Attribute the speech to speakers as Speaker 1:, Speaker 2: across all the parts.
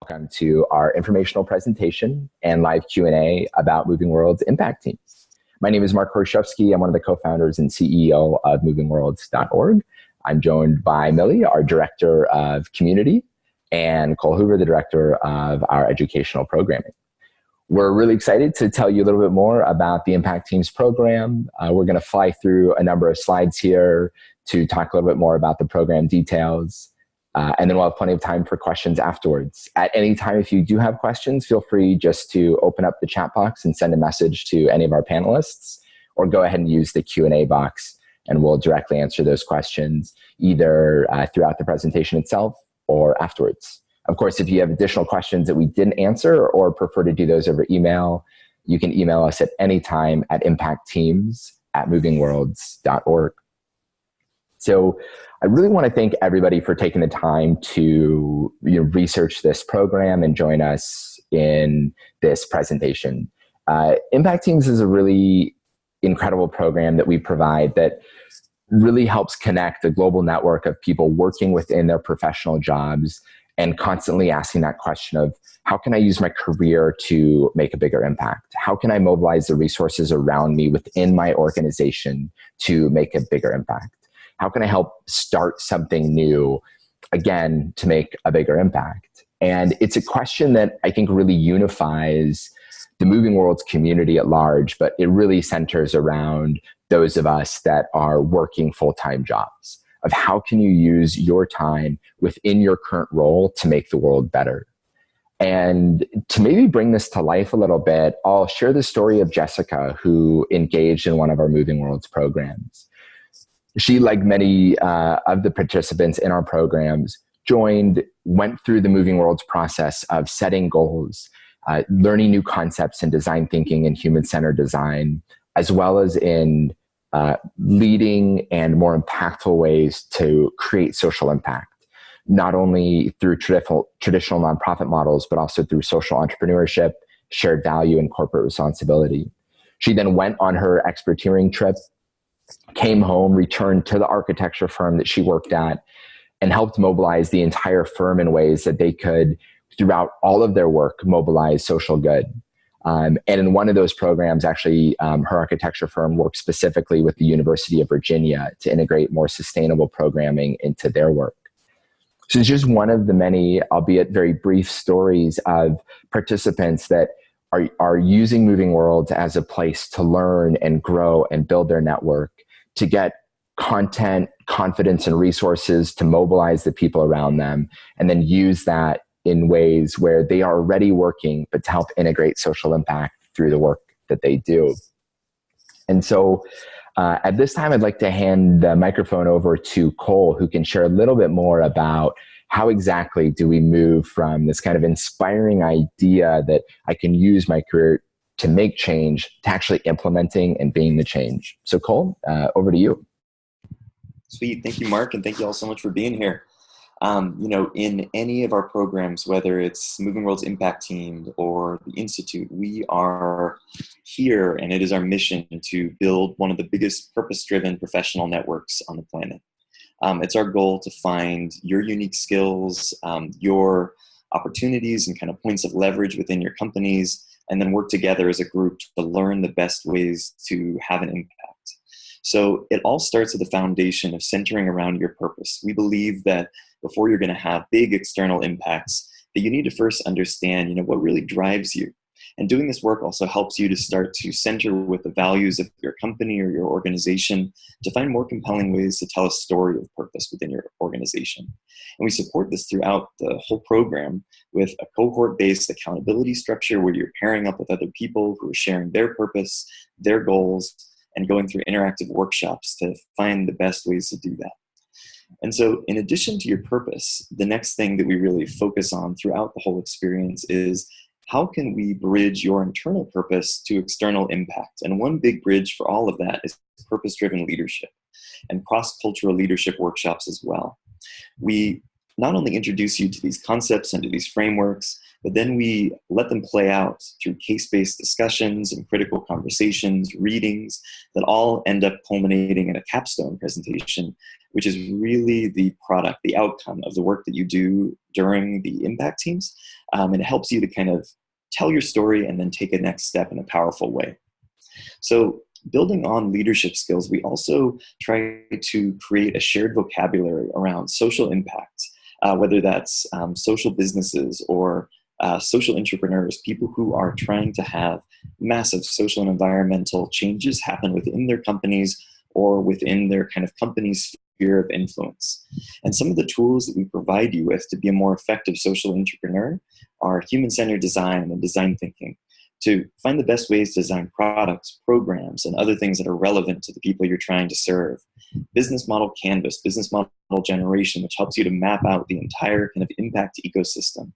Speaker 1: welcome to our informational presentation and live Q&A about MovingWorlds impact teams. My name is Mark Horshevsky. I'm one of the co-founders and CEO of MovingWorlds.org. I'm joined by Millie, our Director of Community, and Cole Hoover, the Director of our Educational Programming. We're really excited to tell you a little bit more about the Impact Teams program. We're going to fly through a number of slides here to talk a little bit more about the program details. And then we'll have plenty of time for questions afterwards. At any time, if you do have questions, feel free just to open up the chat box and send a message to any of our panelists, or go ahead and use the Q&A box, and we'll directly answer those questions either throughout the presentation itself or afterwards. Of course, if you have additional questions that we didn't answer or prefer to do those over email, you can email us at any time at impactteams@movingworlds.org. So I really want to thank everybody for taking the time to research this program and join us in this presentation. Impact Teams is a really incredible program that we provide that really helps connect a global network of people working within their professional jobs and constantly asking that question of, how can I use my career to make a bigger impact? How can I mobilize the resources around me within my organization to make a bigger impact? How can I help start something new, again, to make a bigger impact? And it's a question that I think really unifies the MovingWorlds community at large, but it really centers around those of us that are working full-time jobs, of how can you use your time within your current role to make the world better. And to maybe bring this to life a little bit, I'll share the story of Jessica, who engaged in one of our MovingWorlds programs. She, like many of the participants in our programs, went through the MovingWorlds process of setting goals, learning new concepts in design thinking and human-centered design, as well as in leading and more impactful ways to create social impact, not only through traditional nonprofit models, but also through social entrepreneurship, shared value, and corporate responsibility. She then went on her experteering trip, came home, returned to the architecture firm that she worked at, and helped mobilize the entire firm in ways that they could, throughout all of their work, mobilize social good. And in one of those programs, actually, her architecture firm worked specifically with the University of Virginia to integrate more sustainable programming into their work. So it's just one of the many, albeit very brief, stories of participants that are using MovingWorlds as a place to learn and grow and build their network, to get content, confidence, and resources to mobilize the people around them, and then use that in ways where they are already working, but to help integrate social impact through the work that they do. And so at this time, I'd like to hand the microphone over to Cole, who can share a little bit more about how exactly do we move from this kind of inspiring idea that I can use my career to make change to actually implementing and being the change. So Cole, over to you.
Speaker 2: Sweet. Thank you, Mark. And thank you all so much for being here. In any of our programs, whether it's MovingWorlds Impact Team or the Institute, we are here, and it is our mission to build one of the biggest purpose-driven professional networks on the planet. It's our goal to find your unique skills, your opportunities and kind of points of leverage within your companies, and then work together as a group to learn the best ways to have an impact. So it all starts at the foundation of centering around your purpose. We believe that before you're going to have big external impacts, that you need to first understand, what really drives you. And doing this work also helps you to start to center with the values of your company or your organization to find more compelling ways to tell a story of purpose within your organization. And we support this throughout the whole program with a cohort-based accountability structure where you're pairing up with other people who are sharing their purpose, their goals, and going through interactive workshops to find the best ways to do that. And so in addition to your purpose, the next thing that we really focus on throughout the whole experience is, how can we bridge your internal purpose to external impact? And one big bridge for all of that is purpose-driven leadership and cross-cultural leadership workshops as well. We not only introduce you to these concepts and to these frameworks, but then we let them play out through case-based discussions and critical conversations, readings that all end up culminating in a capstone presentation, which is really the product, the outcome of the work that you do during the impact teams. And it helps you to kind of tell your story and then take a next step in a powerful way. So building on leadership skills, we also try to create a shared vocabulary around social impact, whether that's social businesses or social entrepreneurs, people who are trying to have massive social and environmental changes happen within their companies or within their kind of company's sphere of influence. And some of the tools that we provide you with to be a more effective social entrepreneur are human-centered design and design thinking, to find the best ways to design products, programs, and other things that are relevant to the people you're trying to serve. Business model canvas, business model generation, which helps you to map out the entire kind of impact ecosystem.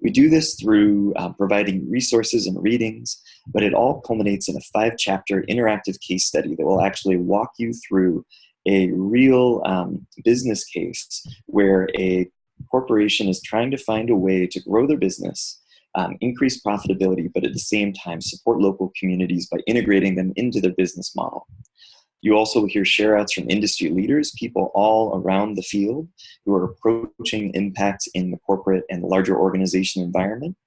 Speaker 2: We do this through providing resources and readings, but it all culminates in a 5-chapter interactive case study that will actually walk you through a real business case where a corporation is trying to find a way to grow their business, increase profitability, but at the same time support local communities by integrating them into their business model. You also hear share-outs from industry leaders, people all around the field who are approaching impact in the corporate and larger organization environment.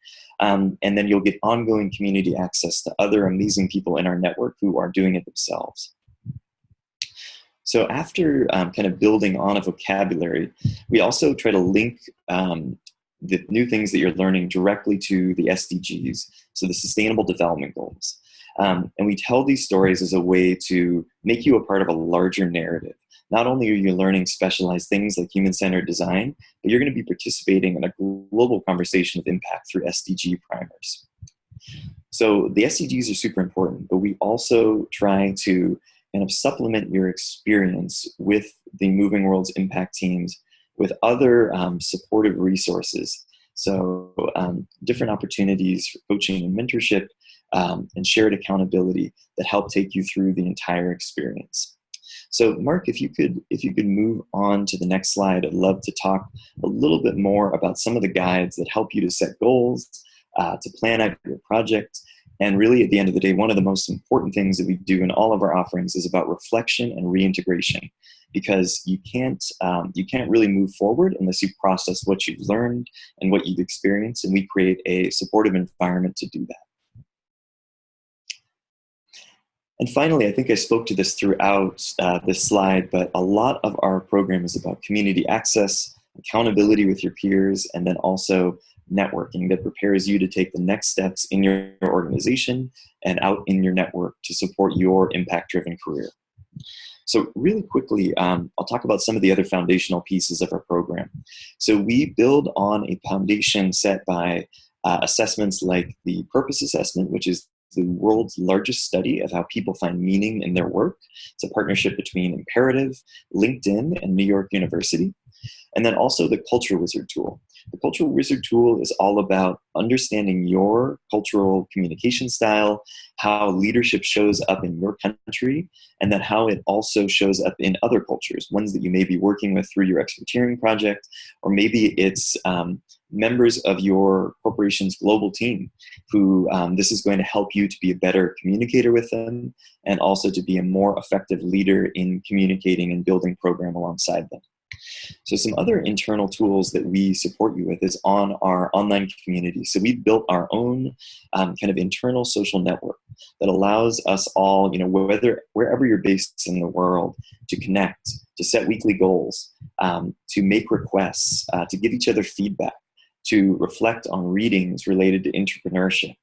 Speaker 2: And then you'll get ongoing community access to other amazing people in our network who are doing it themselves. So after kind of building on a vocabulary, we also try to link the new things that you're learning directly to the SDGs, so the Sustainable Development Goals. And we tell these stories as a way to make you a part of a larger narrative. Not only are you learning specialized things like human-centered design, but you're going to be participating in a global conversation of impact through SDG primers. So the SDGs are super important, but we also try to kind of supplement your experience with the MovingWorlds impact teams with other supportive resources. So different opportunities for coaching and mentorship, and shared accountability that help take you through the entire experience. So Mark, if you could move on to the next slide, I'd love to talk a little bit more about some of the guides that help you to set goals, to plan out your project. And really, at the end of the day, one of the most important things that we do in all of our offerings is about reflection and reintegration, because you can't really move forward unless you process what you've learned and what you've experienced, and we create a supportive environment to do that. And finally, I think I spoke to this throughout this slide, but a lot of our program is about community access, accountability with your peers, and then also networking that prepares you to take the next steps in your organization and out in your network to support your impact-driven career. So really quickly, I'll talk about some of the other foundational pieces of our program. So we build on a foundation set by assessments like the purpose assessment, which is the world's largest study of how people find meaning in their work. It's a partnership between Imperative, LinkedIn, and New York University. And then also the Culture Wizard tool. The Culture Wizard tool is all about understanding your cultural communication style, how leadership shows up in your country, and then how it also shows up in other cultures, ones that you may be working with through your expertise project, or maybe it's members of your corporation's global team who this is going to help you to be a better communicator with them and also to be a more effective leader in communicating and building program alongside them. So some other internal tools that we support you with is on our online community. So we built our own kind of internal social network that allows us all, wherever you're based in the world, to connect, to set weekly goals, to make requests, to give each other feedback, to reflect on readings related to entrepreneurship,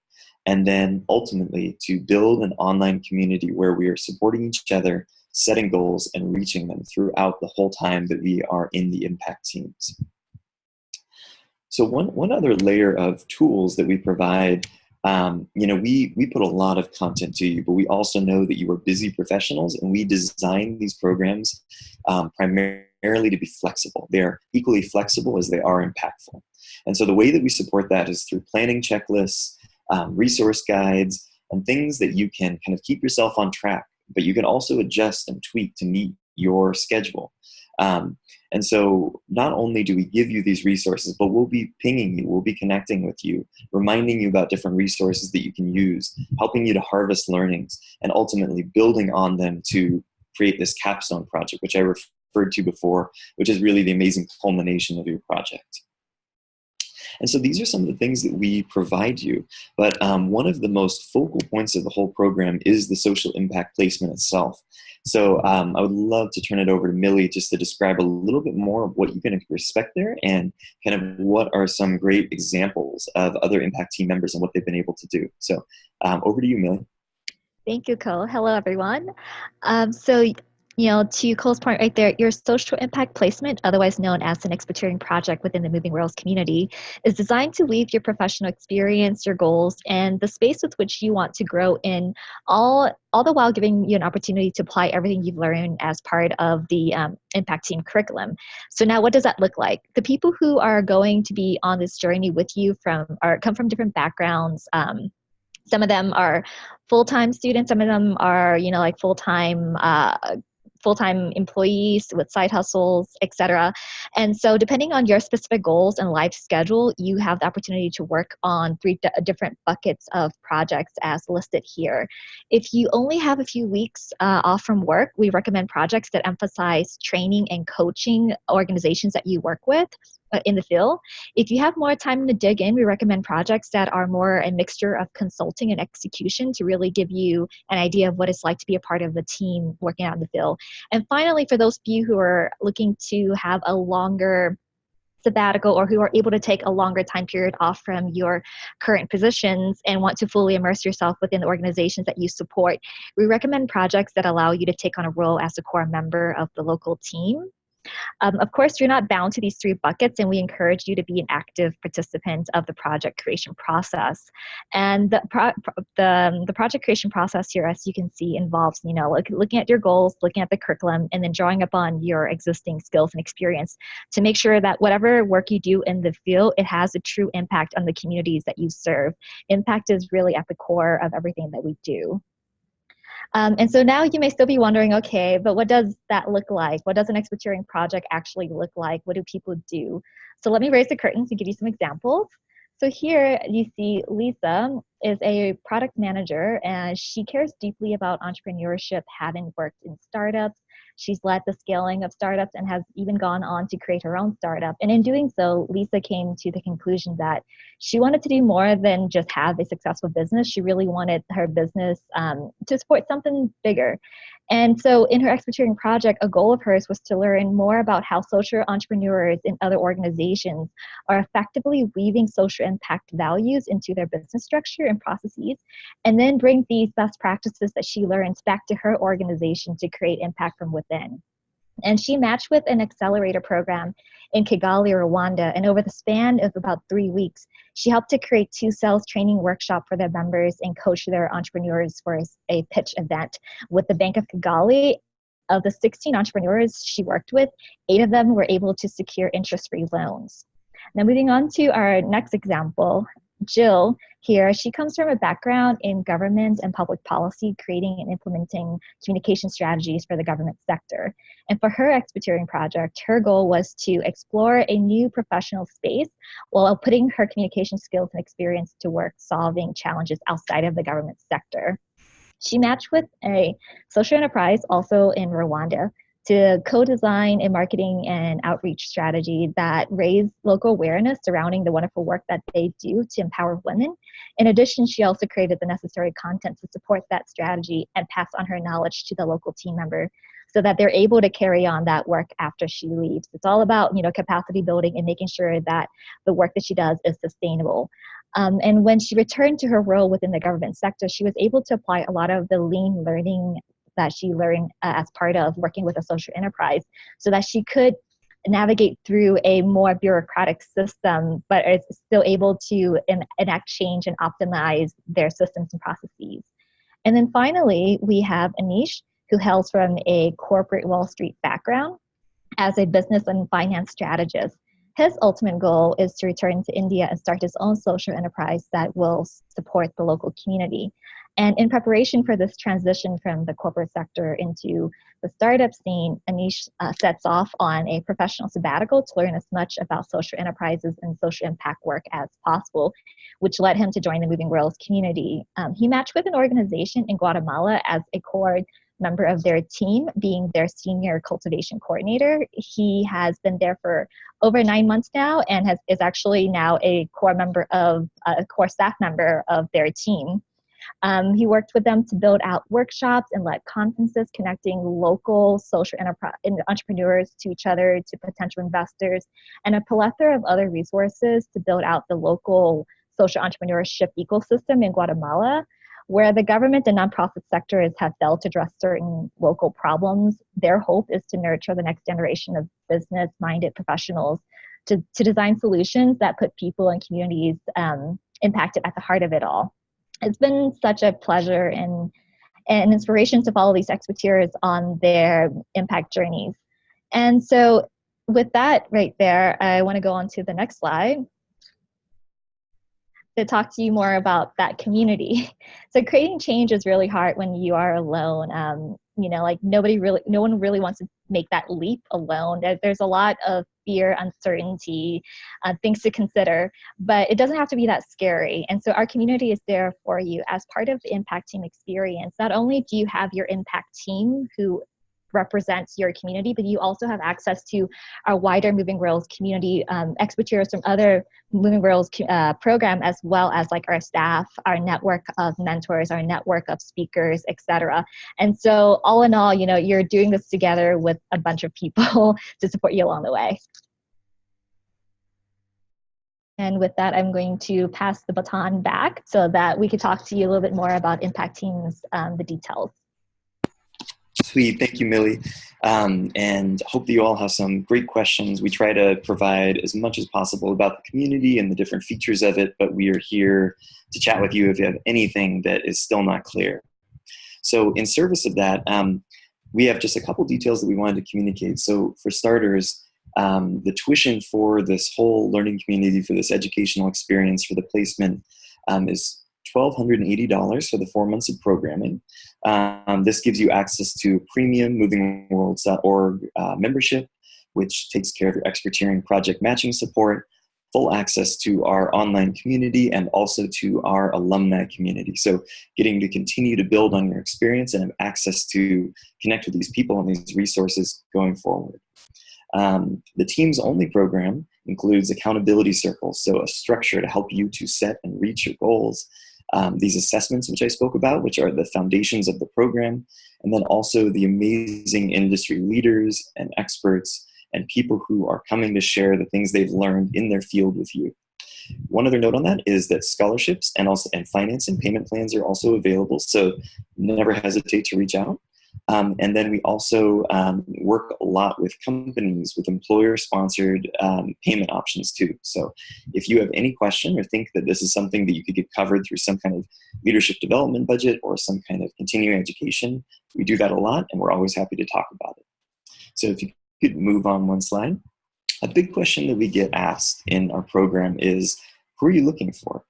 Speaker 2: and then ultimately to build an online community where we are supporting each other, setting goals, and reaching them throughout the whole time that we are in the impact teams. So one other layer of tools that we provide, we put a lot of content to you, but we also know that you are busy professionals, and we design these programs primarily to be flexible. They're equally flexible as they are impactful. And so the way that we support that is through planning checklists, resource guides, and things that you can kind of keep yourself on track, but you can also adjust and tweak to meet your schedule. And so not only do we give you these resources, but we'll be pinging you, we'll be connecting with you, reminding you about different resources that you can use, helping you to harvest learnings, and ultimately building on them to create this capstone project, which I referred to before, which is really the amazing culmination of your project. And so these are some of the things that we provide you. But one of the most focal points of the whole program is the social impact placement itself. So I would love to turn it over to Millie just to describe a little bit more of what you can expect there and kind of what are some great examples of other impact team members and what they've been able to do. So over to you, Millie.
Speaker 3: Thank you, Cole. Hello, everyone. To Cole's point right there, your social impact placement, otherwise known as an expertise project within the MovingWorlds community, is designed to weave your professional experience, your goals, and the space with which you want to grow in, all the while giving you an opportunity to apply everything you've learned as part of the impact team curriculum. So now what does that look like? The people who are going to be on this journey with you come from different backgrounds. Some of them are full-time students. Some of them are, like full-time employees with side hustles, etc. And so depending on your specific goals and life schedule, you have the opportunity to work on three different buckets of projects as listed here. If you only have a few weeks off from work, we recommend projects that emphasize training and coaching organizations that you work with in the field. If you have more time to dig in, we recommend projects that are more a mixture of consulting and execution to really give you an idea of what it's like to be a part of the team working out in the field. And finally, for those of you who are looking to have a longer sabbatical or who are able to take a longer time period off from your current positions and want to fully immerse yourself within the organizations that you support, we recommend projects that allow you to take on a role as a core member of the local team. Of course, you're not bound to these three buckets, and we encourage you to be an active participant of the project creation process. And the project creation process here, as you can see, involves looking at your goals, looking at the curriculum, and then drawing upon your existing skills and experience to make sure that whatever work you do in the field, it has a true impact on the communities that you serve. Impact is really at the core of everything that we do. And so now you may still be wondering, okay, but what does that look like? What does an expertise project actually look like? What do people do? So let me raise the curtains and give you some examples. So here you see Lisa is a product manager, and she cares deeply about entrepreneurship, having worked in startups. She's led the scaling of startups and has even gone on to create her own startup. And in doing so, Lisa came to the conclusion that she wanted to do more than just have a successful business. She really wanted her business to support something bigger. And so in her expertise project, a goal of hers was to learn more about how social entrepreneurs in other organizations are effectively weaving social impact values into their business structure and processes, and then bring these best practices that she learns back to her organization to create impact from within. And she matched with an accelerator program in Kigali, Rwanda. And over the span of about 3 weeks, she helped to create 2 sales training workshops for their members and coach their entrepreneurs for a pitch event with the Bank of Kigali. Of the 16 entrepreneurs she worked with, 8 of them were able to secure interest-free loans. Now moving on to our next example, Jill here, she comes from a background in government and public policy, creating and implementing communication strategies for the government sector. And for her expertise project, her goal was to explore a new professional space while putting her communication skills and experience to work solving challenges outside of the government sector. She matched with a social enterprise also in Rwanda to co-design a marketing and outreach strategy that raised local awareness surrounding the wonderful work that they do to empower women. In addition, she also created the necessary content to support that strategy and pass on her knowledge to the local team member so that they're able to carry on that work after she leaves. It's all about, capacity building and making sure that the work that she does is sustainable. And when she returned to her role within the government sector, she was able to apply a lot of the lean learning that she learned as part of working with a social enterprise so that she could navigate through a more bureaucratic system, but is still able to enact change and optimize their systems and processes. And then finally, we have Anish, who hails from a corporate Wall Street background as a business and finance strategist. His ultimate goal is to return to India and start his own social enterprise that will support the local community. And in preparation for this transition from the corporate sector into the startup scene, Anish sets off on a professional sabbatical to learn as much about social enterprises and social impact work as possible, which led him to join the MovingWorlds community. He matched with an organization in Guatemala as a core member of their team, being their senior cultivation coordinator. He has been there for over 9 months now and is actually now a core staff member of their team. He worked with them to build out workshops and led conferences connecting local social entrepreneurs to each other, to potential investors, and a plethora of other resources to build out the local social entrepreneurship ecosystem in Guatemala, where the government and nonprofit sectors have failed to address certain local problems. Their hope is to nurture the next generation of business-minded professionals to design solutions that put people and communities impacted at the heart of it all. It's been such a pleasure and inspiration to follow these experts on their impact journeys. And so with that right there, I want to go on to the next slide to talk to you more about that community. So creating change is really hard when you are alone. Like no one really wants to make that leap alone. There's a lot of fear, uncertainty, things to consider, but it doesn't have to be that scary. And so our community is there for you as part of the impact team experience. Not only do you have your impact team who represents your community, but you also have access to our wider MovingWorlds community expertise from other MovingWorlds program, as well as like our staff, our network of mentors, our network of speakers, etc. And so all in all, you're doing this together with a bunch of people to support you along the way. And with that, I'm going to pass the baton back so that we could talk to you a little bit more about impact teams, the details.
Speaker 2: Sweet. Thank you, Millie. And hope that you all have some great questions. We try to provide as much as possible about the community and the different features of it, but we are here to chat with you if you have anything that is still not clear. So in service of that, we have just a couple details that we wanted to communicate. So for starters, the tuition for this whole learning community, for this educational experience, for the placement is $1,280 for the 4 months of programming. This gives you access to premium MovingWorlds.org membership, which takes care of your expertise project matching support, full access to our online community, and also to our alumni community. So getting to continue to build on your experience and have access to connect with these people and these resources going forward. The Teams Only program includes accountability circles, so a structure to help you to set and reach your goals. These assessments, which I spoke about, which are the foundations of the program, and then also the amazing industry leaders and experts and people who are coming to share the things they've learned in their field with you. One other note on that is that scholarships and financing payment plans are also available, so never hesitate to reach out. And then we also work a lot with companies with employer-sponsored payment options too. So if you have any question or think that this is something that you could get covered through some kind of leadership development budget or some kind of continuing education, we do that a lot, and we're always happy to talk about it. So if you could move on one slide. A big question that we get asked in our program is, who are you looking for?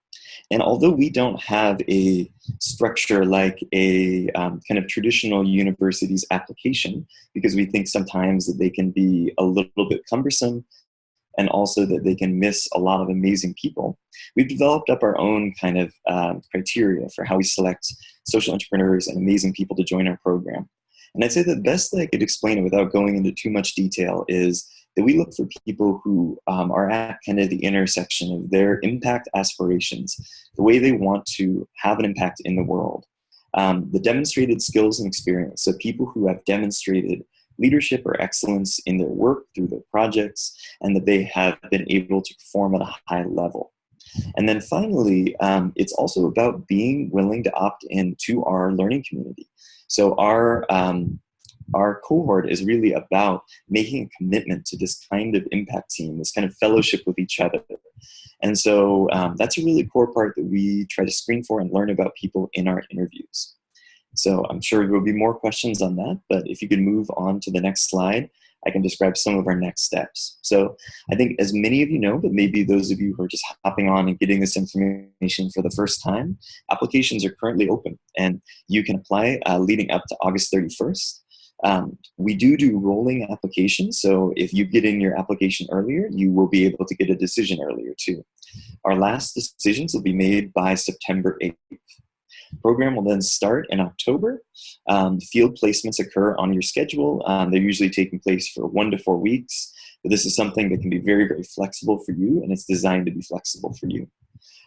Speaker 2: And although we don't have a structure like a kind of traditional university's application, because we think sometimes that they can be a little bit cumbersome and also that they can miss a lot of amazing people, we've developed up our own kind of criteria for how we select social entrepreneurs and amazing people to join our program. And I'd say the best that I could explain it without going into too much detail is that we look for people who are at kind of the intersection of their impact aspirations, the way they want to have an impact in the world, the demonstrated skills and experience, so people who have demonstrated leadership or excellence in their work through their projects, and that they have been able to perform at a high level. And then finally, it's also about being willing to opt into our learning community. So our cohort is really about making a commitment to this kind of impact team, this kind of fellowship with each other. And so that's a really core part that we try to screen for and learn about people in our interviews. So I'm sure there will be more questions on that, but if you could move on to the next slide, I can describe some of our next steps. So I think, as many of you know, but maybe those of you who are just hopping on and getting this information for the first time, applications are currently open and you can apply leading up to August 31st. We do rolling applications, so if you get in your application earlier, you will be able to get a decision earlier too. Our last decisions will be made by September 8th. The program will then start in October. Field placements occur on your schedule. They're usually taking place for 1 to 4 weeks, but this is something that can be very, very flexible for you, and it's designed to be flexible for you.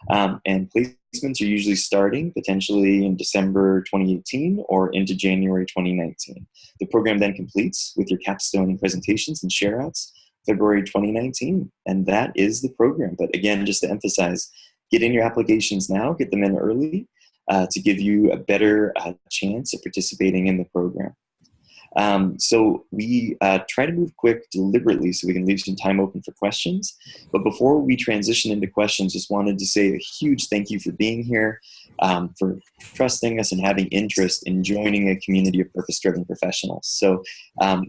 Speaker 2: And placements are usually starting potentially in December 2018 or into January 2019. The program then completes with your capstone presentations and shareouts February 2019, and that is the program. But again, just to emphasize, get in your applications now, get them in early to give you a better chance of participating in the program. So we try to move quick deliberately so we can leave some time open for questions. But before we transition into questions, just wanted to say a huge thank you for being here, for trusting us and having interest in joining a community of purpose-driven professionals. So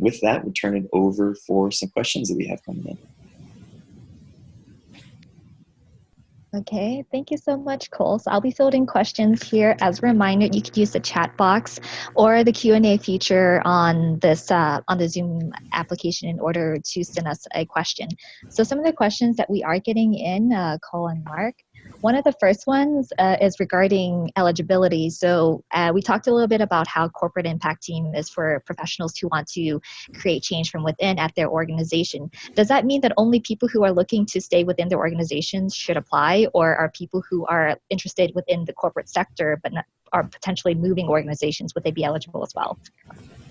Speaker 2: with that, we'll turn it over for some questions that we have coming in.
Speaker 3: Okay, thank you so much, Cole. So I'll be fielding questions here. As a reminder, you could use the chat box or the Q&A feature on this on the Zoom application in order to send us a question. So some of the questions that we are getting in, Cole and Mark, one of the first ones is regarding eligibility. So we talked a little bit about how corporate impact team is for professionals who want to create change from within at their organization. Does that mean that only people who are looking to stay within their organizations should apply, or are people who are interested within the corporate sector but not, are potentially moving organizations, would they be eligible as well?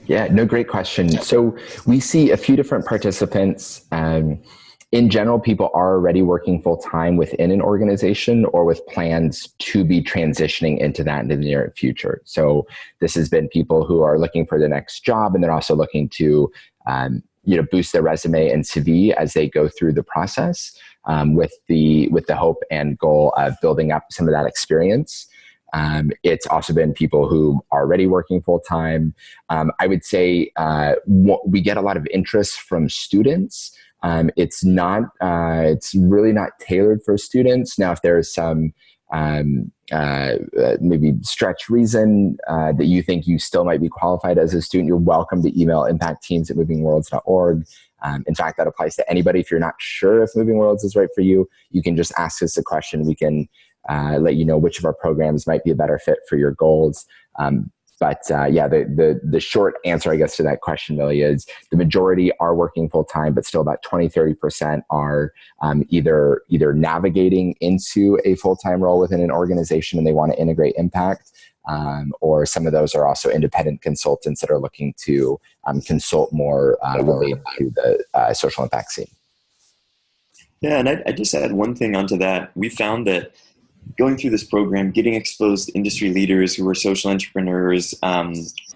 Speaker 1: Yeah, no, great question. So we see a few different participants. In general, people are already working full-time within an organization or with plans to be transitioning into that in the near future. So this has been people who are looking for their next job, and they're also looking to boost their resume and CV as they go through the process, with the hope and goal of building up some of that experience. It's also been people who are already working full-time. I would say we get a lot of interest from students. It's really not tailored for students. Now, if there's some maybe stretch reason that you think you still might be qualified as a student, you're welcome to email impactteams@movingworlds.org. In fact, that applies to anybody. If you're not sure if Moving Worlds is right for you, you can just ask us a question. We can let you know which of our programs might be a better fit for your goals. The short answer, I guess, to that question really is the majority are working full time, but still about 20-30% are either navigating into a full-time role within an organization and they want to integrate impact, or some of those are also independent consultants that are looking to consult more related to the social impact scene.
Speaker 2: Yeah, and I just add one thing onto that. We found that going through this program, getting exposed to industry leaders who are social entrepreneurs,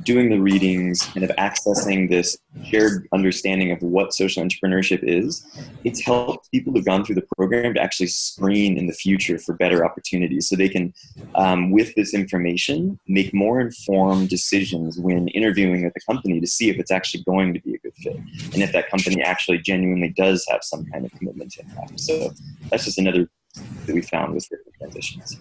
Speaker 2: doing the readings, kind of accessing this shared understanding of what social entrepreneurship is, it's helped people who've gone through the program to actually screen in the future for better opportunities so they can, with this information, make more informed decisions when interviewing with a company to see if it's actually going to be a good fit and if that company actually genuinely does have some kind of commitment to impact. So that's just another that we found with different transitions.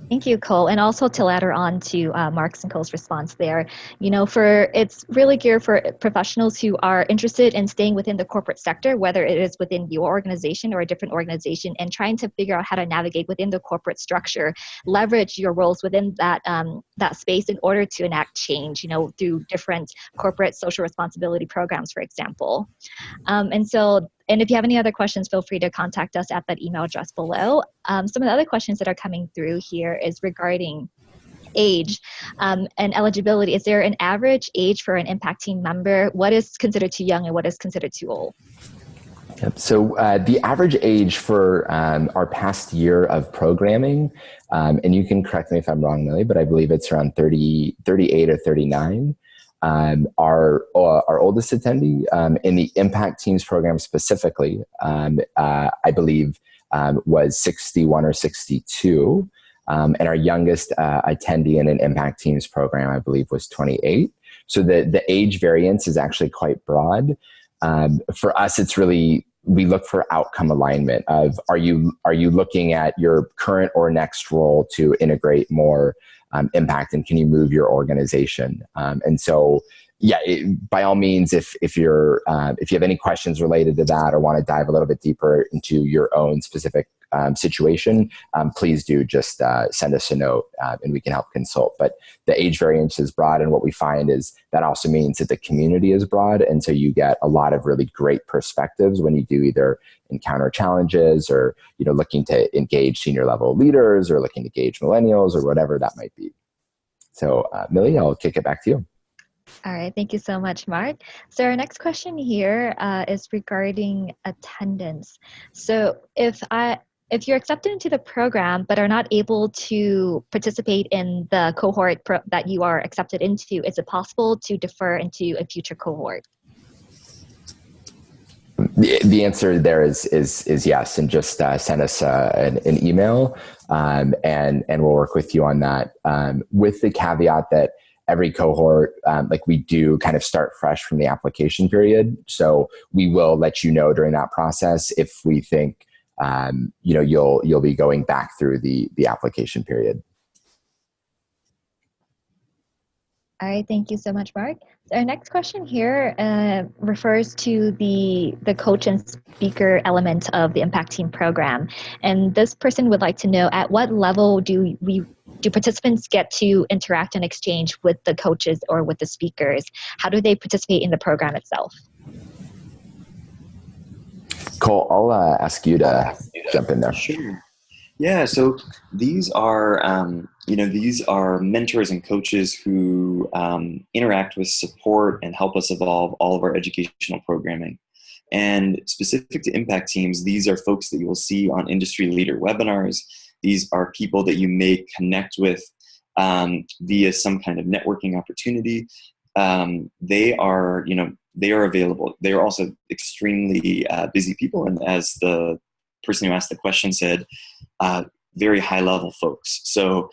Speaker 3: Thank you, Cole. And also to ladder on to Mark's and Cole's response there, it's really geared for professionals who are interested in staying within the corporate sector, whether it is within your organization or a different organization, and trying to figure out how to navigate within the corporate structure, leverage your roles within that space in order to enact change, through different corporate social responsibility programs, for example. And if you have any other questions, feel free to contact us at that email address below. Some of the other questions that are coming through here is regarding age and eligibility. Is there an average age for an impact team member? What is considered too young and what is considered too old?
Speaker 1: Yep. So the average age for our past year of programming, and you can correct me if I'm wrong, Millie, but I believe it's around 38 or 39. Our oldest attendee in the Impact Teams program specifically, I believe, was 61 or 62. And our youngest attendee in an Impact Teams program, I believe, was 28. So the age variance is actually quite broad. For us, it's really, we look for outcome alignment of, are you looking at your current or next role to integrate more impact, and can you move your organization? And so, yeah, by all means, if you have any questions related to that or want to dive a little bit deeper into your own specific situation, please do just send us a note and we can help consult. But the age variance is broad, and what we find is that also means that the community is broad, and so you get a lot of really great perspectives when you do either encounter challenges or looking to engage senior level leaders or looking to engage millennials or whatever that might be. So Millie, I'll kick it back to you.
Speaker 3: All right, thank you so much, Mark. So our next question here is regarding attendance. So if you're accepted into the program but are not able to participate in the cohort that you are accepted into, is it possible to defer into a future cohort?
Speaker 1: The answer there is yes, and just send us an email, and we'll work with you on that. With the caveat that every cohort, we do kind of start fresh from the application period. So we will let you know during that process if we think, you'll be going back through the application period.
Speaker 3: All right, thank you so much, Mark. So our next question here refers to the coach and speaker element of the Impact Team program. And this person would like to know, at what level do participants get to interact and exchange with the coaches or with the speakers? How do they participate in the program itself?
Speaker 1: Cole, I'll ask you to jump in there.
Speaker 2: Sure. Yeah, so these are mentors and coaches who interact with, support, and help us evolve all of our educational programming. And specific to impact teams, these are folks that you will see on industry leader webinars. These are people that you may connect with via some kind of networking opportunity. They are available. They are also extremely busy people, and as the person who asked the question said, very high level folks. So,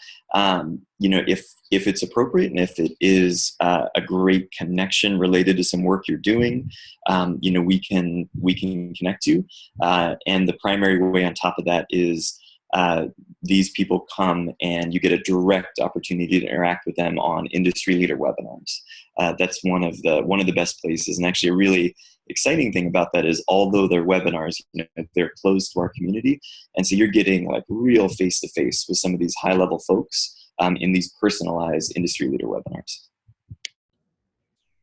Speaker 2: if it's appropriate and if it is a great connection related to some work you're doing, we can connect you. And the primary way on top of that is these people come and you get a direct opportunity to interact with them on industry leader webinars. That's one of the best places, and actually a really exciting thing about that is, although they're webinars, they're closed to our community, and so you're getting like real face-to-face with some of these high-level folks in these personalized industry leader webinars.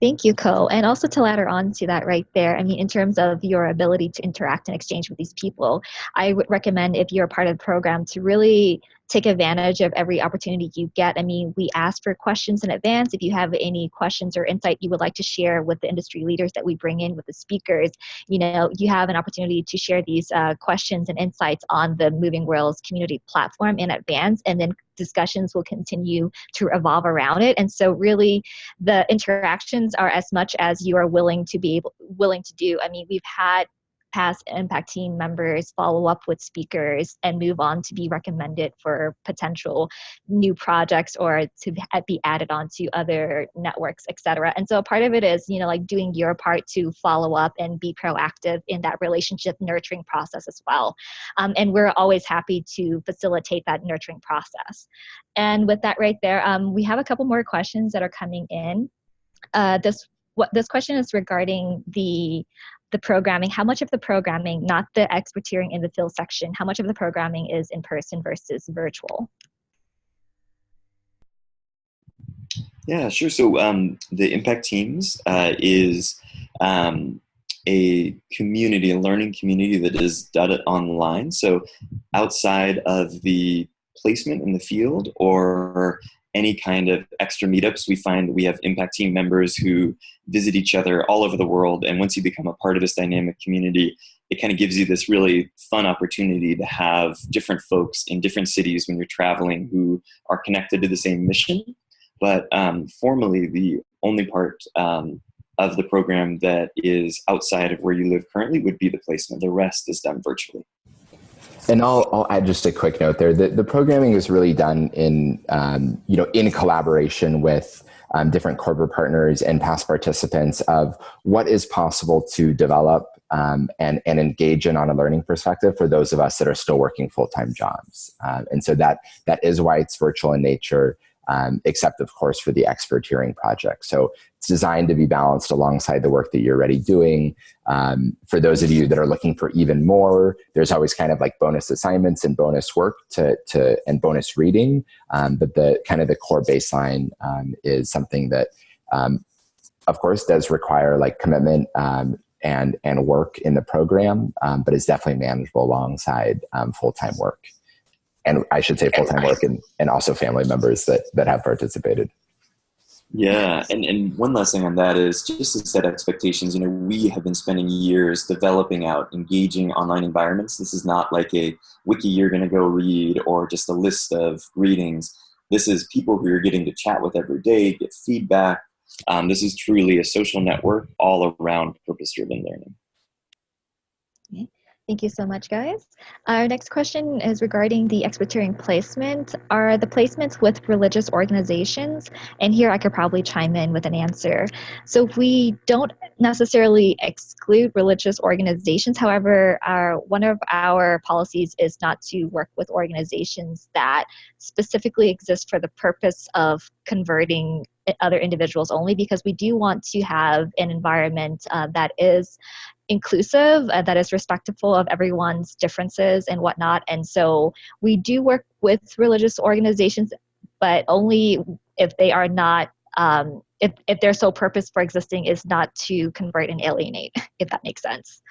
Speaker 3: Thank you, Ko. And also to ladder on to that right there, I mean, in terms of your ability to interact and exchange with these people, I would recommend, if you're part of the program, to really take advantage of every opportunity you get. I mean, we ask for questions in advance. If you have any questions or insight you would like to share with the industry leaders that we bring in, with the speakers, you have an opportunity to share these questions and insights on the MovingWorlds community platform in advance, and then discussions will continue to evolve around it. And so really the interactions are as much as you are willing to do. I mean, we've had past Impact Team members follow up with speakers and move on to be recommended for potential new projects or to be added on to other networks, etc. And so a part of it is, doing your part to follow up and be proactive in that relationship nurturing process as well. And we're always happy to facilitate that nurturing process. And with that right there, we have a couple more questions that are coming in. This question is regarding the programming. How much of the programming, not the experteering in the field section, how much of the programming is in person versus virtual?
Speaker 2: Yeah, sure. So the Impact Teams is a community, a learning community that is done online. So outside of the placement in the field or any kind of extra meetups, we find that we have Impact Team members who visit each other all over the world. And once you become a part of this dynamic community, it kind of gives you this really fun opportunity to have different folks in different cities when you're traveling who are connected to the same mission. But formally, the only part of the program that is outside of where you live currently would be the placement. The rest is done virtually.
Speaker 1: And I'll add just a quick note there. The programming is really done in, in collaboration with different corporate partners and past participants of what is possible to develop and engage in on a learning perspective for those of us that are still working full-time jobs. And so that is why it's virtual in nature, except of course for the expertiering project. So it's designed to be balanced alongside the work that you're already doing. For those of you that are looking for even more, there's always kind of like bonus assignments and bonus work and bonus reading. But the kind of the core baseline is something that, of course, does require like commitment and work in the program, but is definitely manageable alongside full-time work. And I should say full-time work and also family members that have participated.
Speaker 2: Yeah, and one last thing on that is just to set expectations. We have been spending years developing out engaging online environments. This is not like a wiki you're going to go read or just a list of readings. This is people who you're getting to chat with every day, get feedback. This is truly a social network all around purpose-driven learning.
Speaker 3: Okay. Thank you so much, guys. Our next question is regarding the expertarian placement. Are the placements with religious organizations? And here I could probably chime in with an answer. So we don't necessarily exclude religious organizations. However, one of our policies is not to work with organizations that specifically exist for the purpose of converting other individuals only, because we do want to have an environment that is inclusive, that is respectful of everyone's differences and whatnot. And so we do work with religious organizations, but only if they are not, if their sole purpose for existing is not to convert and alienate, if that makes sense.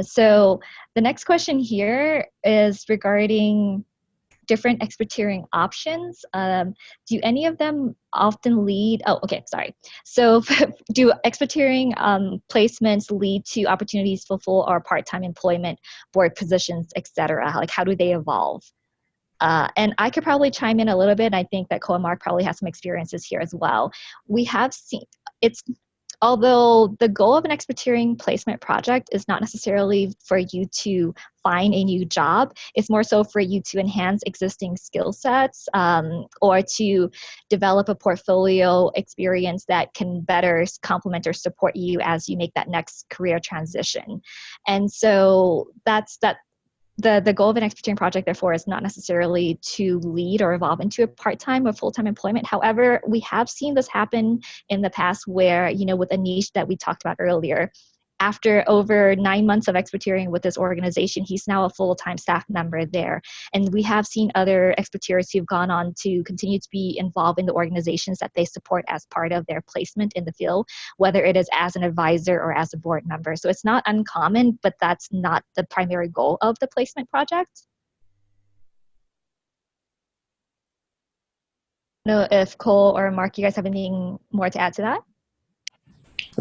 Speaker 3: So the next question here is regarding different expertarian options. Do any of them often lead, So do expertarian placements lead to opportunities for full or part-time employment, board positions, etc.? Like, how do they evolve? And I could probably chime in a little bit. I think that Cole and Mark probably have some experiences here as well. We have seen, although the goal of an expertarian placement project is not necessarily for you to find a new job, it's more so for you to enhance existing skill sets or to develop a portfolio experience that can better complement or support you as you make that next career transition. And so the goal of an expertarian project, therefore, is not necessarily to lead or evolve into a part-time or full-time employment. However, we have seen this happen in the past where, with a niche that we talked about earlier, after over 9 months of expertarian with this organization, he's now a full-time staff member there. And we have seen other expertarians who've gone on to continue to be involved in the organizations that they support as part of their placement in the field, whether it is as an advisor or as a board member. So it's not uncommon, but that's not the primary goal of the placement project. I don't know if Cole or Mark, you guys have anything more to add to that?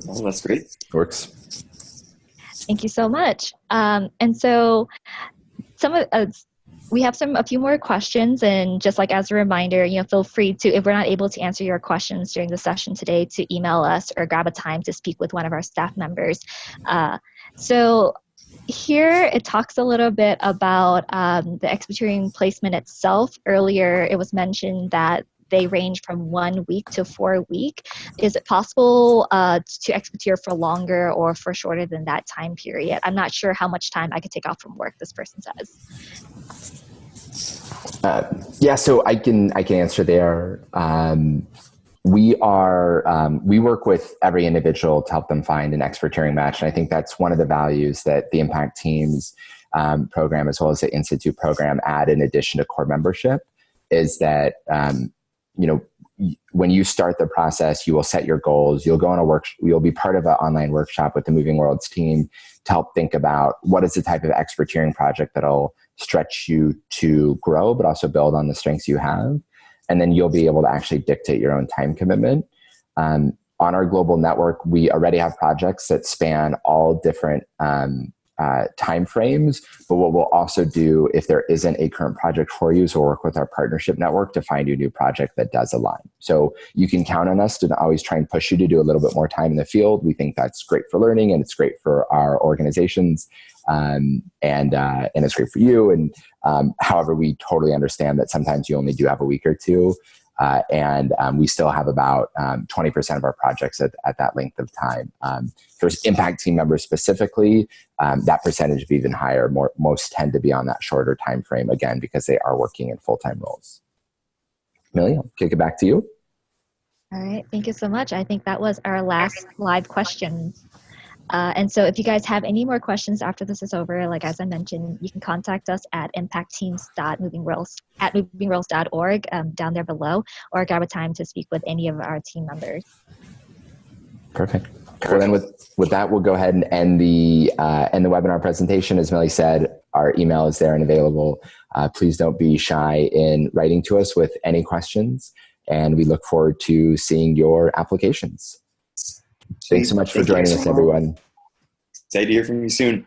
Speaker 2: Oh, that's great.
Speaker 1: Works.
Speaker 3: Thank you so much. And so we have a few more questions, and just like as a reminder, feel free to, if we're not able to answer your questions during the session today, to email us or grab a time to speak with one of our staff members. So here it talks a little bit about the expertarian placement itself. Earlier it was mentioned that they range from 1 week to 4 weeks. Is it possible to expertise for longer or for shorter than that time period? I'm not sure how much time I could take off from work, this person says.
Speaker 1: So I can answer there. We work with every individual to help them find an expertarian match. And I think that's one of the values that the Impact Teams program, as well as the Institute program, add in addition to core membership, is that when you start the process, you will set your goals. You'll go on you'll be part of an online workshop with the MovingWorlds team to help think about what is the type of expertarian project that'll stretch you to grow, but also build on the strengths you have. And then you'll be able to actually dictate your own time commitment. On our global network, we already have projects that span all different time frames, but what we'll also do, if there isn't a current project for you, is we'll work with our partnership network to find you a new project that does align. So you can count on us to always try and push you to do a little bit more time in the field. We think that's great for learning and it's great for our organizations. and it's great for you. And however, we totally understand that sometimes you only do have a week or two. And we still have about 20% of our projects at that length of time. For impact team members specifically, that percentage is even higher. Most tend to be on that shorter time frame, again, because they are working in full-time roles. Millie, I'll kick it back to you.
Speaker 3: All right, thank you so much. I think that was our last live question. And so if you guys have any more questions after this is over, like as I mentioned, you can contact us at impactteams.movingworlds.org down there below, or grab a time to speak with any of our team members.
Speaker 1: Perfect. Well, then with that, we'll go ahead and end the webinar presentation. As Millie said, our email is there and available. Please don't be shy in writing to us with any questions, and we look forward to seeing your applications. Thanks so much for joining us, everyone.
Speaker 2: Excited to hear from you soon.